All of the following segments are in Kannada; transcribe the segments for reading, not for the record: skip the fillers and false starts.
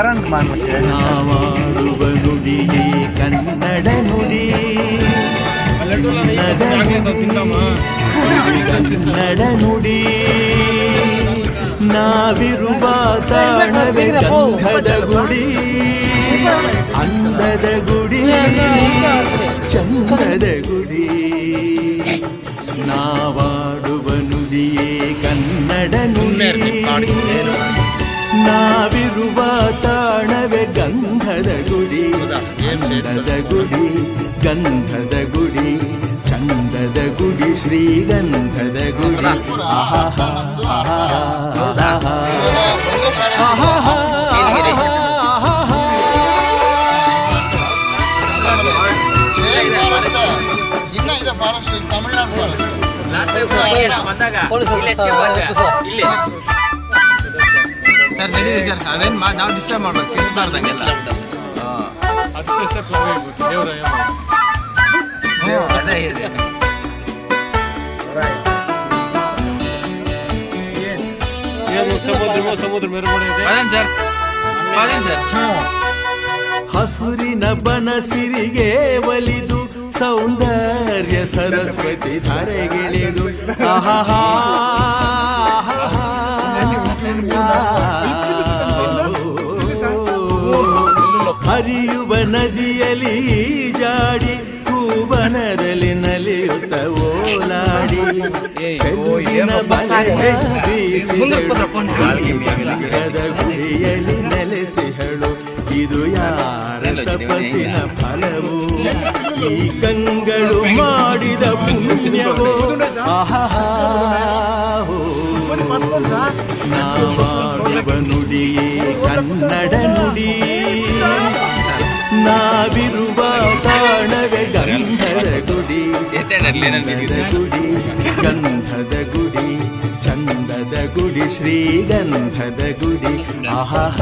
ಕರೆಂಟ್ ಮಾಡ್ಬಿಟ್ಟೆ. ನಾವಾಡುವ ನುಡಿಯೇ ಕನ್ನಡ ನುಡಿ, ಕನ್ನಡ ನುಡಿ. ನಾವಿರುವ ತಾಣವೇ ಗಂಧದ ಗುಡಿ, ಅಂದದ ಗುಡಿ, ಚಂದದ ಗುಡಿ. ನಾವಾಡುವ ನುಡಿಯೇ ಕನ್ನಡ ನುಡಿ, ನಾವಿರುವ ತಾಣವೇ ಗಂಧದ ಗುಡಿ, ಅಂದದ ಗುಡಿ, ಗಂಧದ ಗುಡಿ, ಚಂದದ ಗುಡಿ, ಶ್ರೀಗಂಧದ ಗುಡಿ. ಫಾರೆಸ್ಟ್ ತಮಿಳ್ನಾಡು ಫಾರೆಸ್ಟ್ ಸರ್ ನಡೀರಿ ಸರ್, ಅದೇನು ನಾವು ಡಿಸ್ಟರ್ಬ್ ಮಾಡ್ಬೇಕು ಕೇಳ್ತಾರ್ದಂಗೆಲ್ಲ. ಹಸುರಿನ ಬನಸಿರಿಗೆ ಒಲಿದು ಸೌಂದರ್ಯ ಸರಸ್ವತಿ ಧರೆಗಿಳಿದು ಆಹಾ ಹರಿಯುವ ನದಿಯಲ್ಲಿ ಜಾಡಿ ಭುವನದಲ್ಲಿ ನಲಿಯುತ್ತ ಓಲಾಡಿ ಗುಡಿಯಲ್ಲಿ ನೆಲೆಸಿಹಳು. ಇದು ಯಾರ ತಪಸ್ಸಿನ ಫಲವು, ಈ ಕಂಗಳು ಮಾಡಿದ ಪುಣ್ಯವೋ. ನಾವಾಡುವ ನುಡಿಯೇ ಕನ್ನಡ ನುಡಿ, ನಾವಿರುವ ತಾಣವೇ ಗಂಧದ ಗುಡಿ, ಗುಡಿ, ಗಂಧದ ಗುಡಿ, ಚಂದದ ಗುಡಿ, ಶ್ರೀಗಂಧದ ಗುಡಿ. ಆಹಾ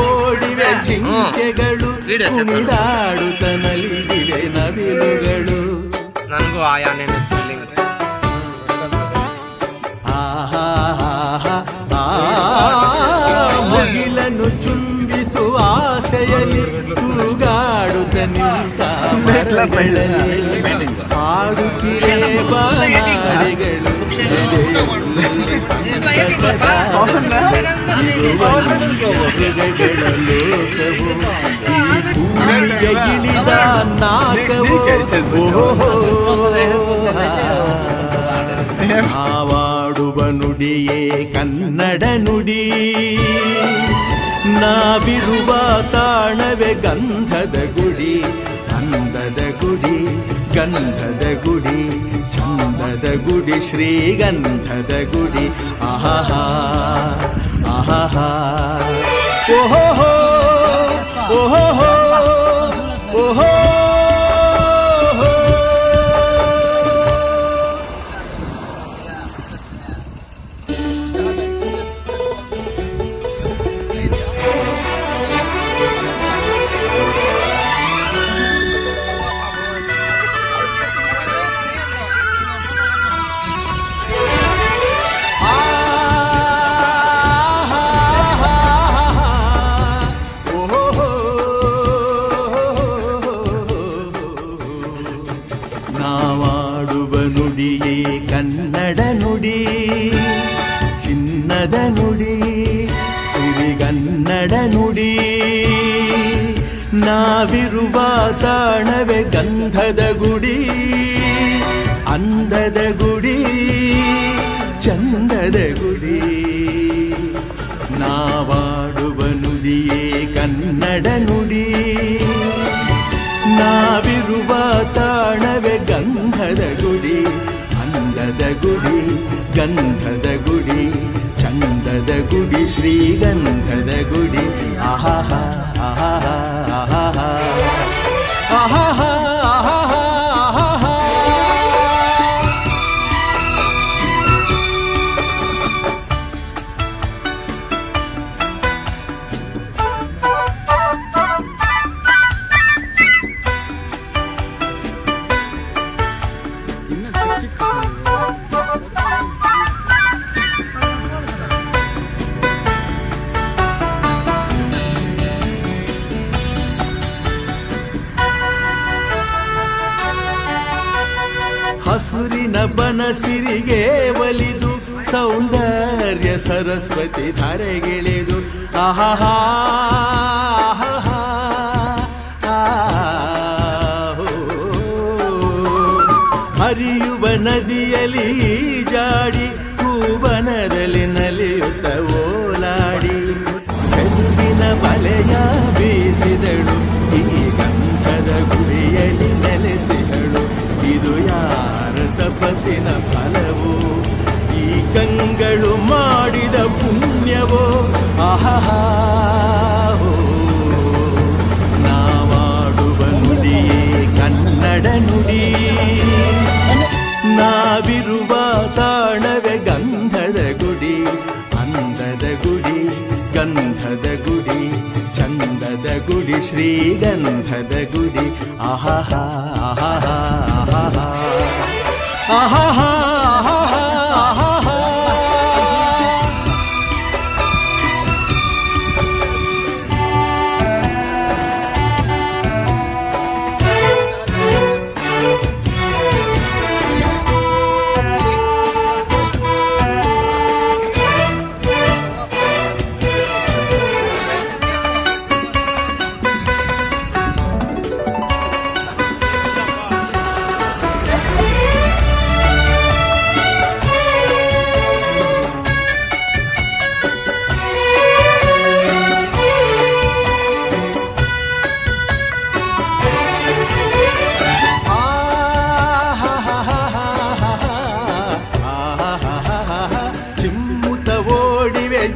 ಓಡಿವೆ ಜಿಂಕೆಗಳು, ಕುಣಿದಾಡುತ್ತ ನಲಿದಿವೆ ನವಿಲುಗಳು. ನನಗೂ ಆಯಾ ಮುಗಿಲನ್ನು ಚುಂಬಿಸುವ ಆಸೆಯಲ್ಲಿ ತೂಗಾಡುತ್ತ ನಿಂತ ಮರಗಳಲ್ಲಿ ಹಾಡುತ್ತಿರೆ ಬಾರಿಗಳು. ಇಳಿದ ನಾಕವು ನಾವಾಡುವ ನುಡಿಯೇ ಕನ್ನಡ ನುಡಿ, ನಾವಿರುವ ತಾಣವೇ ಗಂಧದ ಗುಡಿ, ಅಂದದ ಗುಡಿ, ಗಂಧದ ಗುಡಿ, ಚಂದದ ಗುಡಿ, ಶ್ರೀಗಂಧದ ಗುಡಿ. ಆಹಾ ಆಹಾ ಓಹೋ ಓಹೋ ಓಹೋ. ನಾವಾಡುವ ನುಡಿಯೇ ಕನ್ನಡ ನುಡಿ, ಚಿನ್ನದ ನುಡಿ, ಸಿರಿಗನ್ನಡ ನುಡಿ. ನಾವಿರುವ ತಾಣವೇ ಗಂಧದ ಗುಡಿ, ಅಂದದ ಗುಡಿ ಚಂದದ ಗುಡಿ ನಾವಾಡುವ ನುಡಿಯೇ ಕನ್ನಡ ನುಡಿ ನಾವಿರುವ ತಾಣವೇ ಗಂಧದ ಗುಡಿ ಅಂದದ ಗುಡಿ ಗಂಧದ ಗುಡಿ ಚಂದದ ಗುಡಿ ಶ್ರೀಗಂಧದ ಗುಡಿ ಆಹಾ ಆಹಾ ಆಹಾ ಆಹಾ ಆಹಾ ಹಸುರಿನ ಬನಸಿರಿಗೆ ಒಲಿದು ಸೌಂದರ್ಯ ಸರಸ್ವತಿ ಧಾರೆಗೆಳೆದು ಆಹಾ ಹರಿಯುವ ನದಿಯಲ್ಲಿ ಜಾಡಿ ಹೂವನದಲ್ಲಿ ನಲಿಯುತ್ತ ಓಲಾಡಿ ಚೆಲುವಿನ ಬಲೆಯ ಬೀಸಿದಳು ಈ ಗಂಧದ ಗುಡಿಯಲ್ಲಿ ನೆಲೆಸಿದಳು ಇದು ಯಾರ ತಪಸ್ಸಿನ ಫಲವೋ ಈ ಕಂಗಳು ಮಾಡಿದ ಪುಣ್ಯವೋ ಆಹಾ ನಾವಾಡುವ ನುಡಿಯೇ ಕನ್ನಡ ನುಡಿ ನಾವಿರುವ ತಾಣವೇ ಗಂಧದ ಗುಡಿ ಅಂದದ ಗುಡಿ ಗಂಧದ ಗುಡಿ ಚಂದದ ಗುಡಿ ಶ್ರೀಗಂಧದ ಗುಡಿ ಆಹಾ ಆಹಾ ಆಹಾ ಆಹಾ ಆಹಾ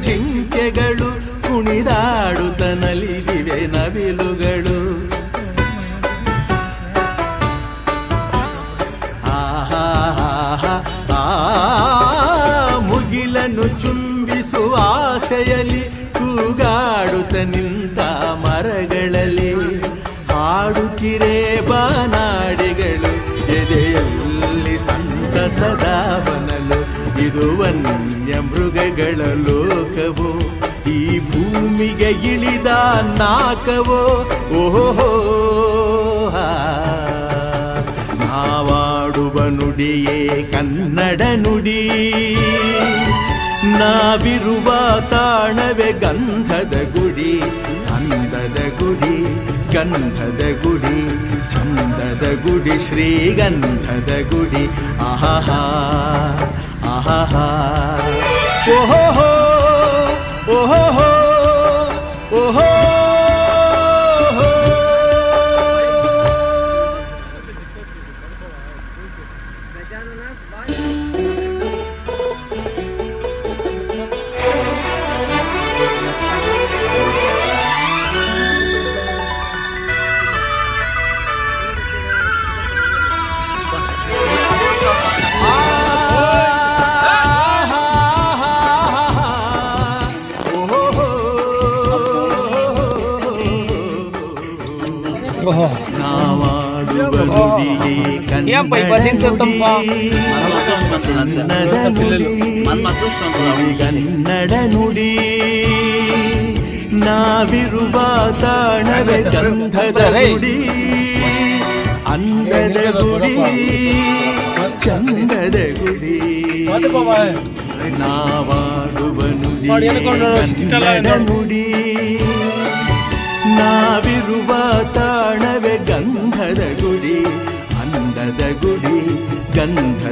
ಜಿಂಕೆಗಳು ಕುಣಿದಾಡುತ್ತ ನಲಿದಿವೆ ನವಿಲುಗಳು ಮುಗಿಲನ್ನು ಚುಂಬಿಸುವ ಆಸೆಯಲ್ಲಿ ಕೂಗಾಡುತ್ತ ನಿಂತ ಮರಗಳಲ್ಲಿ ಹಾಡುತ್ತಿರೇ ಬಾನಾಡಿಗಳು ಎದೆಯಲ್ಲಿ ಸಂತಸದ ಬನಲು ಇದು ವನ್ಯ ಮೃಗಗಳ ಲೋಕವೋ ಈ ಭೂಮಿಗೆ ಇಳಿದ ನಾಕವೋ ಓಹೋ ನಾವಾಡುವ ನುಡಿಯೇ ಕನ್ನಡ ನುಡಿ ನಾವಿರುವ ತಾಣವೇ ಗಂಧದ ಗುಡಿ ಅಂದದ ಗುಡಿ ಗಂಧದ ಗುಡಿ ಚಂದದ ಗುಡಿ ಶ್ರೀಗಂಧದ ಗುಡಿ ಆಹಾ ಆಹಾ ಓಹೋ ಓಹೋ ಓಹೋ ಕನ್ನಡ ನುಡಿ ನಾವಿರುವ ತಾಣವೇ ಗಂಧದ ಗುಡಿ ಅಂದದ ಗುಡಿ ಚಂದದ ಗುಡಿ ನಾವಾಡುವ ನುಡಿ ಕನ್ನಡ ನುಡಿ ನಾವಿರುವ ತಾಣವೇ ಗಂಧದ ಗುಡಿ ಅಂದದ ಗುಡಿ ಗಂಧ